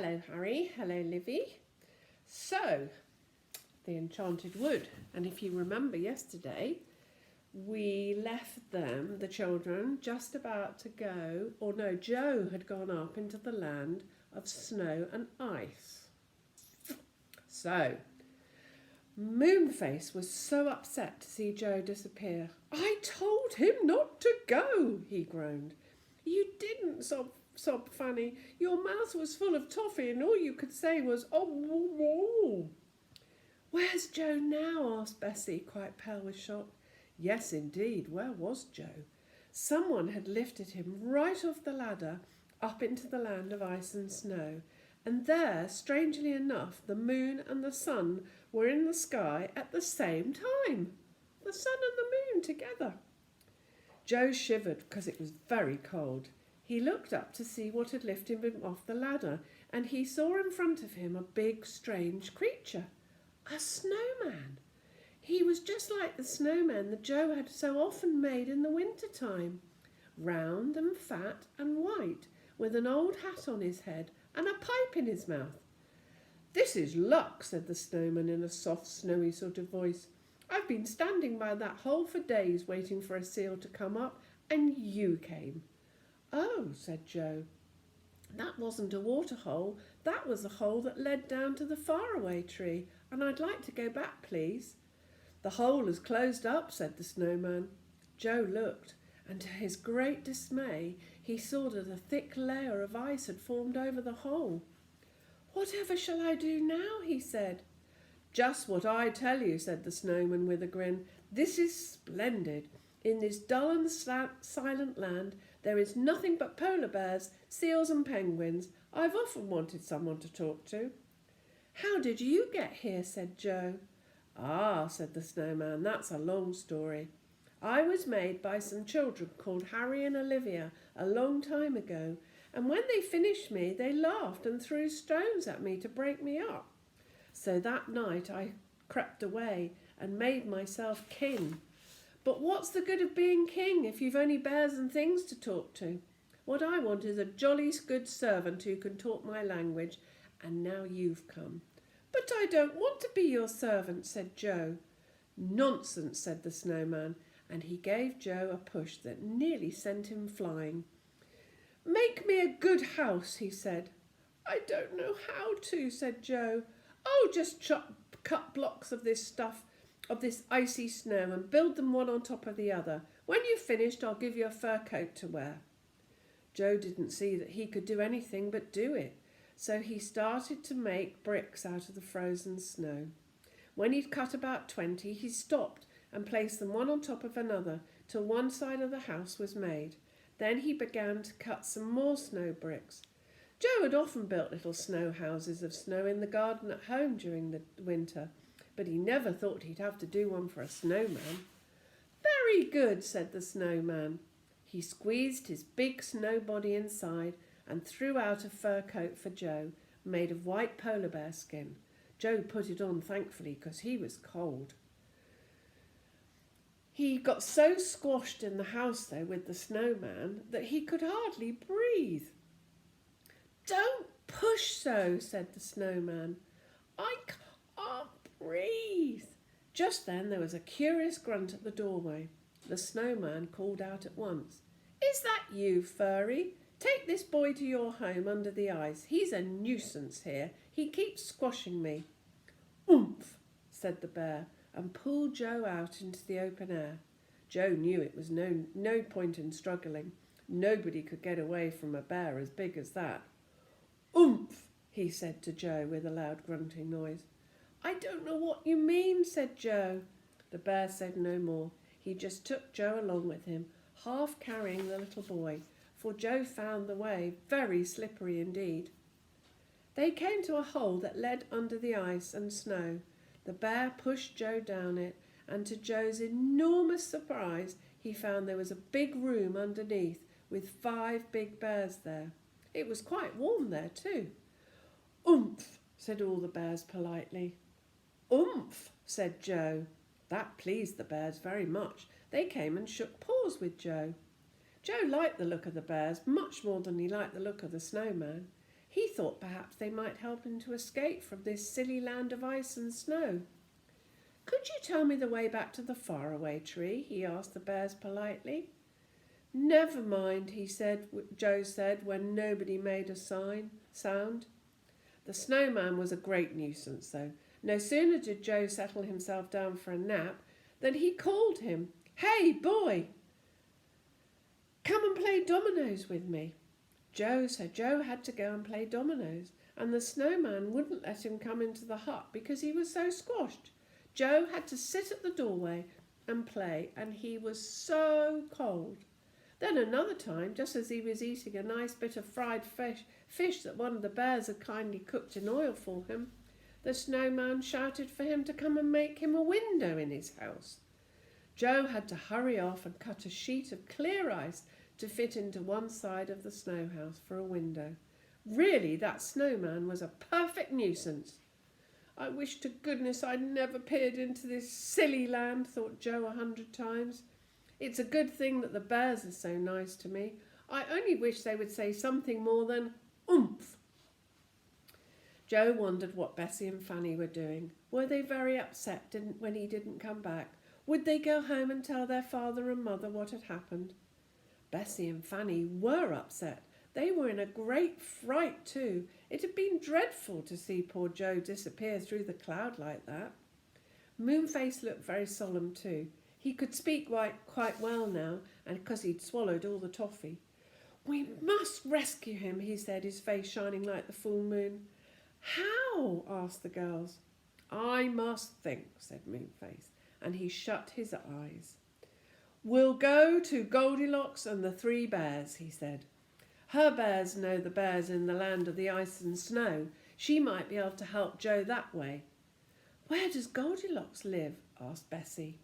Hello Harry, hello Livy. So, the Enchanted Wood. And if you remember yesterday, we left them, the children, just about to go, or no, Joe had gone up into the land of snow and ice. So, Moonface was so upset to see Joe disappear. "I told him not to go," he groaned. "You didn't," sobbed Fanny. "Your mouth was full of toffee and all you could say was, 'oh, woo, woo.'" "Where's Joe now?" asked Bessie, quite pale with shock. Yes, indeed, where was Joe? Someone had lifted him right off the ladder up into the land of ice and snow, and there, strangely enough, the moon and the sun were in the sky at the same time. The sun and the moon together. Joe shivered because it was very cold. He looked up to see what had lifted him off the ladder, and he saw in front of him a big, strange creature, a snowman. He was just like the snowman that Joe had so often made in the winter time, round and fat and white, with an old hat on his head and a pipe in his mouth. "This is luck," said the snowman in a soft, snowy sort of voice. "I've been standing by that hole for days waiting for a seal to come up, and you came." "Oh," said Joe, "that wasn't a water hole. That was a hole that led down to the faraway tree, and I'd like to go back, please." "The hole is closed up," said the snowman. Joe looked, and to his great dismay he saw that a thick layer of ice had formed over the hole. "Whatever shall I do now?" he said. "Just what I tell you," said the snowman with a grin. "This is splendid. In this dull and silent land there is nothing but polar bears, seals and penguins. I've often wanted someone to talk to." "How did you get here?" said Joe. "Ah," said the snowman, "that's a long story. I was made by some children called Harry and Olivia a long time ago, and when they finished me they laughed and threw stones at me to break me up. So that night I crept away and made myself king. But what's the good of being king if you've only bears and things to talk to? What I want is a jolly good servant who can talk my language, and now you've come." "But I don't want to be your servant," said Joe. "Nonsense," said the snowman, and he gave Joe a push that nearly sent him flying. "Make me a good house," he said. "I don't know how to," said Joe. "Oh, just cut blocks of this icy snow, and build them one on top of the other. When you've finished, I'll give you a fur coat to wear." Joe didn't see that he could do anything but do it, so he started to make bricks out of the frozen snow. When he'd cut about 20, he stopped and placed them one on top of another till one side of the house was made. Then he began to cut some more snow bricks. Joe had often built little snow houses of snow in the garden at home during the winter, but he never thought he'd have to do one for a snowman. "Very good," said the snowman. He squeezed his big snow body inside and threw out a fur coat for Joe, made of white polar bear skin. Joe put it on thankfully because he was cold. He got so squashed in the house, though, with the snowman that he could hardly breathe. "Don't push so," said the snowman. "I can't breathe." Just then there was a curious grunt at the doorway. The snowman called out at once. "Is that you, Furry? Take this boy to your home under the ice. He's a nuisance here. He keeps squashing me." "Oomph," said the bear, and pulled Joe out into the open air. Joe knew it was no point in struggling. Nobody could get away from a bear as big as that. "Oomph," he said to Joe with a loud grunting noise. "I don't know what you mean," said Joe. The bear said no more. He just took Joe along with him, half carrying the little boy, for Joe found the way very slippery indeed. They came to a hole that led under the ice and snow. The bear pushed Joe down it, and to Joe's enormous surprise, he found there was a big room underneath with 5 big bears there. It was quite warm there too. "Oomph," said all the bears politely. "Oomph," said Joe. That pleased the bears very much. They came and shook paws with Joe. Joe liked the look of the bears much more than he liked the look of the snowman. He thought perhaps they might help him to escape from this silly land of ice and snow. "Could you tell me the way back to the faraway tree?" he asked the bears politely. "Never mind," Joe said when nobody made a sound. The snowman was a great nuisance, though. No sooner did Joe settle himself down for a nap than he called him. "Hey, boy, come and play dominoes with me." Joe had to go and play dominoes, and the snowman wouldn't let him come into the hut because he was so squashed. Joe had to sit at the doorway and play, and he was so cold. Then another time, just as he was eating a nice bit of fried fish that one of the bears had kindly cooked in oil for him, the snowman shouted for him to come and make him a window in his house. Joe had to hurry off and cut a sheet of clear ice to fit into one side of the snow house for a window. Really, that snowman was a perfect nuisance. "I wish to goodness I'd never peered into this silly land," thought Joe 100 times. "It's a good thing that the bears are so nice to me. I only wish they would say something more than oomph." Joe wondered what Bessie and Fanny were doing. Were they very upset when he didn't come back? Would they go home and tell their father and mother what had happened? Bessie and Fanny were upset. They were in a great fright too. It had been dreadful to see poor Joe disappear through the cloud like that. Moonface looked very solemn too. He could speak quite well now, and because he'd swallowed all the toffee. "We must rescue him," he said, his face shining like the full moon. "How?" asked the girls. "I must think," said Moonface, and he shut his eyes. "We'll go to Goldilocks and the 3 bears," he said. "Her bears know the bears in the land of the ice and snow. She might be able to help Joe that way." "Where does Goldilocks live?" asked Bessie.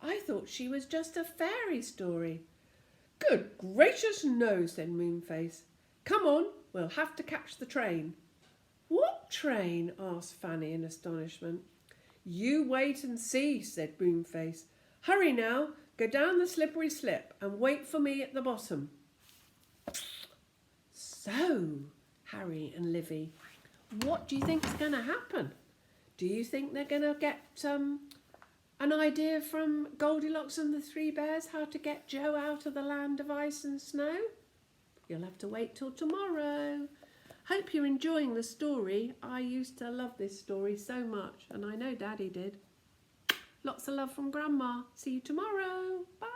"I thought she was just a fairy story." "Good gracious no," said Moonface. "Come on, we'll have to catch the train." "What train?" asked Fanny in astonishment. "You wait and see," said Moonface. "Hurry now, go down the slippery slip and wait for me at the bottom." So, Harry and Livy, what do you think is going to happen? Do you think they're going to get an idea from Goldilocks and the 3 bears how to get Joe out of the land of ice and snow? You'll have to wait till tomorrow. Hope you're enjoying the story. I used to love this story so much, and I know Daddy did. Lots of love from Grandma. See you tomorrow. Bye.